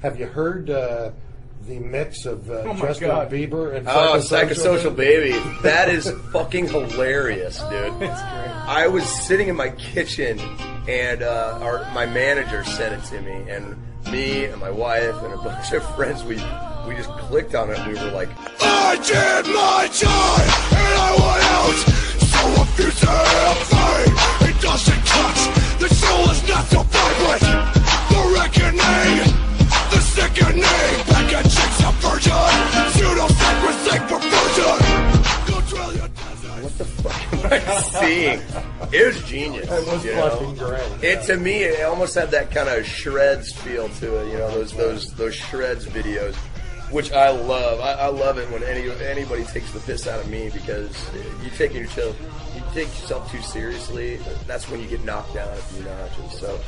Have you heard the mix of Justin Bieber and Psychosocial Baby? That is fucking hilarious, dude. It's great. I was sitting in my kitchen, and my manager sent it to me, and me and my wife and a bunch of friends, we just clicked on it, and we were like, I did my time, and I went out, so if you say it doesn't touch, the soul is not so vibrant, the reckoning, the sickening, packaging's a virgin, pseudo-sacrosanct perversion, what the fuck am I seeing? It was genius. It was fucking great. To me, it almost had that kind of Shreds feel to it, you know, those Shreds videos, which I love. I love it when anybody takes the piss out of me, because you take yourself too seriously, that's when you get knocked down a few notches. So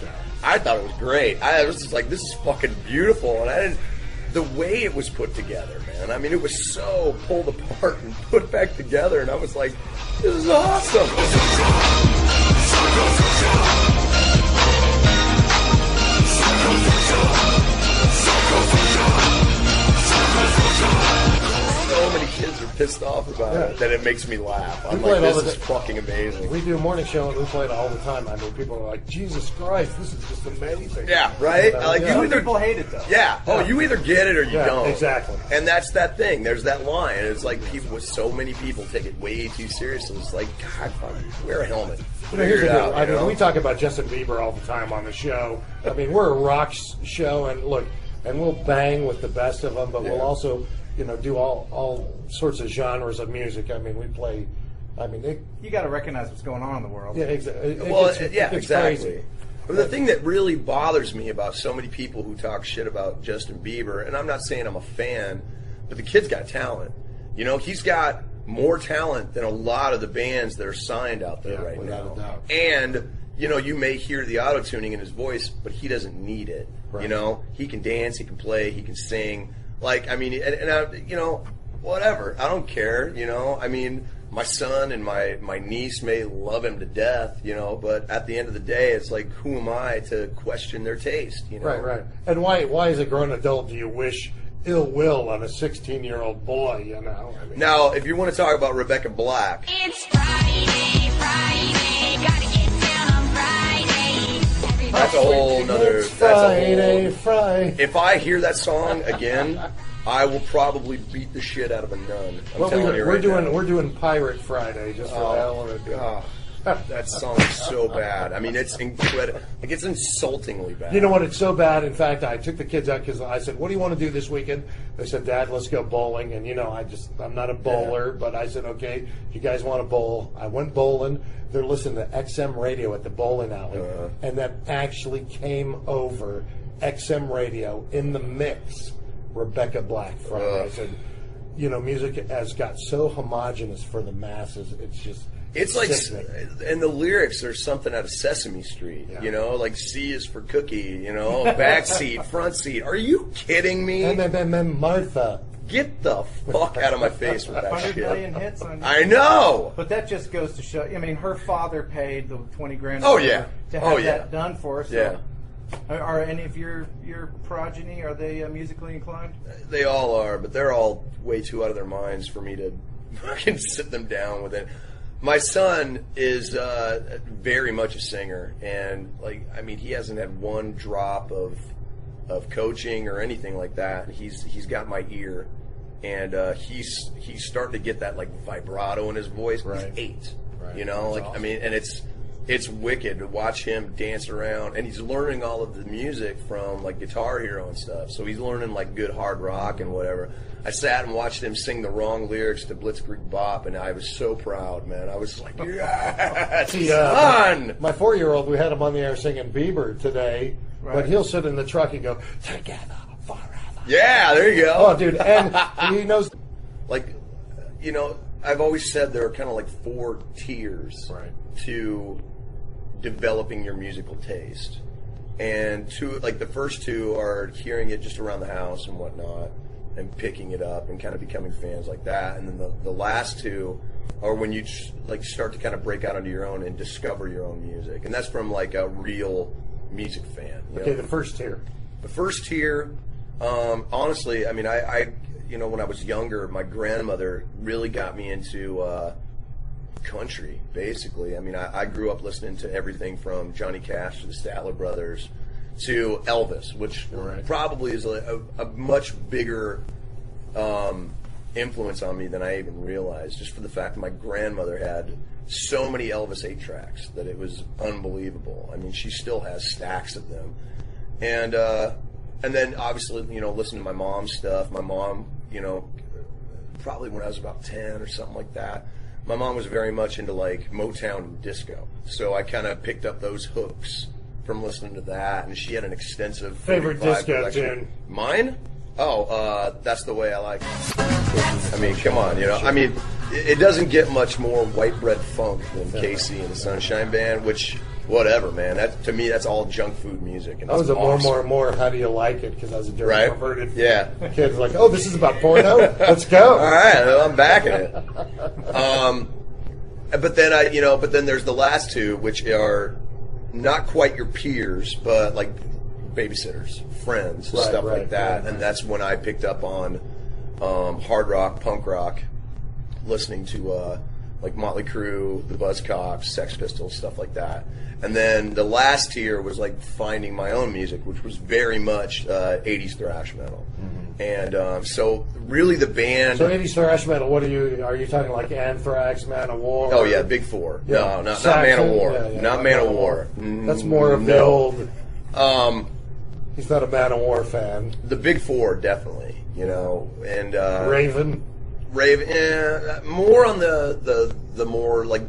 I thought it was great. I was just like, this is fucking beautiful, and the way it was put together, man. I mean, it was so pulled apart and put back together, and I was like, this is awesome. So many kids are pissed off about it that it makes me laugh. I'm like, this is fucking amazing. We do a morning show and we play it all the time. I mean, people are like, Jesus Christ, this is just amazing. Yeah, right? Some people hate it, though. Yeah. Oh, you either get it or you don't. Exactly. And that's that thing. There's that line. It's like so many people take it way too seriously. It's like, God, wear a helmet. Here's the deal. I mean, we talk about Justin Bieber all the time on the show. I mean, we're a rock show, and look, and we'll bang with the best of them, but we'll also, you know, do all sorts of genres of music. I mean, we play. I mean, you got to recognize what's going on in the world. Yeah, exactly. Exactly. Crazy. But the thing that really bothers me about so many people who talk shit about Justin Bieber, and I'm not saying I'm a fan, but the kid's got talent. You know, he's got more talent than a lot of the bands that are signed out there right now. Without a doubt. And, you know, you may hear the auto-tuning in his voice, but he doesn't need it. Right. You know, he can dance, he can play, he can sing. Like, I mean, you know, whatever. I don't care, you know. I mean, my son and my niece may love him to death, you know, but at the end of the day, it's like, who am I to question their taste, you know? Right. And why as a grown adult do you wish ill will on a 16-year-old boy, you know? I mean, now, if you want to talk about Rebecca Black. It's Friday, gotta get down on Friday. That's a whole nother. Friday. If I hear that song again, I will probably beat the shit out of a nun. We're doing Pirate Friday just for the hell of it. That song is so bad. I mean, it's incredible. Like, it's insultingly bad. You know what? It's so bad. In fact, I took the kids out because I said, "What do you want to do this weekend?" They said, "Dad, let's go bowling." And you know, I'm not a bowler, but I said, "Okay, you guys want to bowl?" I went bowling. They're listening to XM radio at the bowling alley, and that actually came over XM radio in the mix. Rebecca Black Friday. I said, you know, music has got so homogenous for the masses. It's just. It's like, and the lyrics are something out of Sesame Street, you know, like C is for cookie, you know, back seat, front seat. Are you kidding me? And Martha. Get the fuck out of my face with that 100 shit. million hits on YouTube. I know. But that just goes to show, I mean, her father paid the 20 grand to have that done for us. So are any of your progeny, are they musically inclined? They all are, but they're all way too out of their minds for me to fucking sit them down with it. My son is very much a singer, and like, I mean, he hasn't had one drop of coaching or anything like that. He's got my ear, and he's starting to get that like vibrato in his voice. Right. He's 8, you That's know, like awesome. I mean, and it's wicked to watch him dance around, and he's learning all of the music from like Guitar Hero and stuff. So he's learning like good hard rock and whatever. I sat and watched him sing the wrong lyrics to Blitzkrieg Bop, and I was so proud, man. I was like, yes, son! My 4-year-old, we had him on the air singing Bieber today, but he'll sit in the truck and go, together forever. Yeah, there you go. Oh, dude, and he knows. Like, you know, I've always said there are kind of like 4 tiers to developing your musical taste. And the first 2 are hearing it just around the house and whatnot, and picking it up and kind of becoming fans like that. And then the last 2 are when you start to kind of break out onto your own and discover your own music. And that's from like a real music fan. You know? The first tier. The first tier Honestly, I mean, I when I was younger, my grandmother really got me into country, basically. I mean, I grew up listening to everything from Johnny Cash to the Statler Brothers to Elvis, which probably is a much bigger influence on me than I even realized, just for the fact that my grandmother had so many Elvis 8-tracks that it was unbelievable. I mean, she still has stacks of them. And then obviously, listen to my mom's stuff. My mom, probably when I was about 10 or something like that, my mom was very much into like Motown and disco. So I kind of picked up those hooks from listening to that, and she had an extensive favorite disco collection. tune. Mine? Oh, That's the Way I Like It. I mean, come on, I mean, it doesn't get much more white bread funk than Casey and the Sunshine Band, which, whatever, man. That, to me, that's all junk food music. And I was awesome. a more, how do you like it? Because I was a dirty perverted kid. Like, oh, this is about porno? Let's go. All right, well, I'm backing it. But then there's the last two, which are not quite your peers, but like babysitters, friends, stuff like that. And that's when I picked up on hard rock, punk rock, listening to like Motley Crue, the Buzzcocks, Sex Pistols, stuff like that. And then the last tier was like finding my own music, which was very much 80s thrash metal. And so really the band... So 80s thrash metal, are you talking like Anthrax, Man of War? Oh yeah, Big Four. Yeah. No, not Man of War. Not Man of War. That's more of the old... He's not a Man of War fan. The Big Four, definitely, and... Raven? More on the more like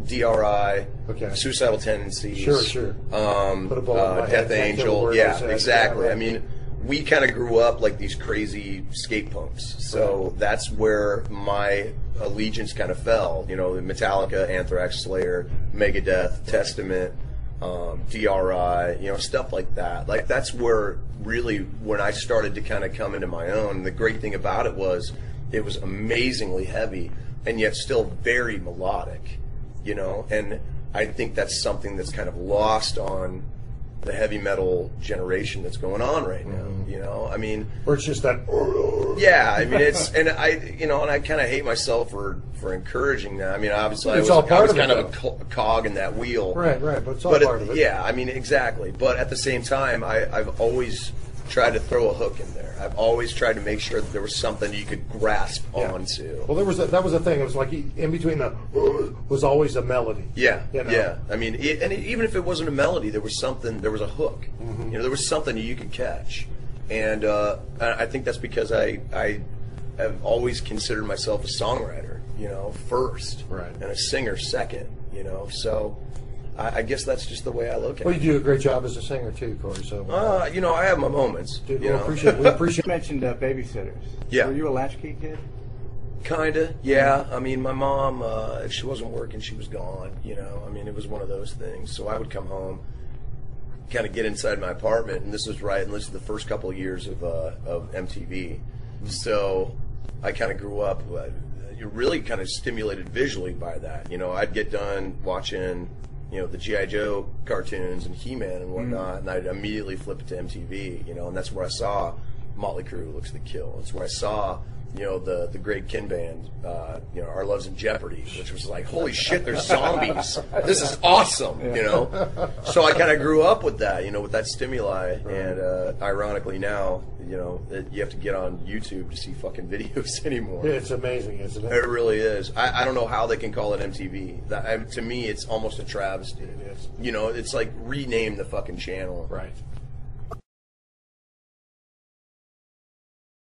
DRI, Suicidal Tendencies. Sure. Put a bullet in my head, Death Angel. Yeah, exactly. I mean, we kind of grew up like these crazy skate punks, so that's where my allegiance kind of fell. Metallica, Anthrax, Slayer, Megadeth, Testament, DRI, stuff like that. Like that's where really when I started to kind of come into my own. And the great thing about it was amazingly heavy and yet still very melodic, and I think that's something that's kind of lost on the heavy metal generation that's going on right now. I mean, or it's just that. Yeah, I mean it's, and I kind of hate myself for encouraging that. I mean, obviously I was kind of a cog in that wheel. Right, but it's all part of it. Yeah, I mean exactly. But at the same time, I've always tried to throw a hook in there. I've always tried to make sure that there was something you could grasp onto. Well, that was a thing. It was like in between the was always a melody. Yeah, yeah. I mean, even if it wasn't a melody, there was something. There was a hook. There was something you could catch, and I think that's because I have always considered myself a songwriter, first, and a singer second, So I guess that's just the way I look at it. Well, you do a great job as a singer too, Corey. So, I have my moments. Dude, we appreciate. You mentioned babysitters. Yeah. Were you a latchkey kid? Kinda, yeah. I mean, my mom, if she wasn't working, she was gone. I mean, it was one of those things. So I would come home, kind of get inside my apartment, and this was the first couple of years of MTV. So I kind of grew up. You're really kind of stimulated visually by that. I'd get done watching. The G.I. Joe cartoons and He-Man and whatnot, and I'd immediately flip it to MTV, and that's where I saw Motley Crue Looks the Kill. It's where I saw, the Greg Kinn Band, Our Love's in Jeopardy, which was like, holy shit, there's zombies. This is awesome, So I kind of grew up with that, with that stimuli, and ironically now, you have to get on YouTube to see fucking videos anymore. Yeah, it's amazing, isn't it? It really is. I don't know how they can call it MTV. To me, it's almost a travesty. It is. It's like rename the fucking channel. Right.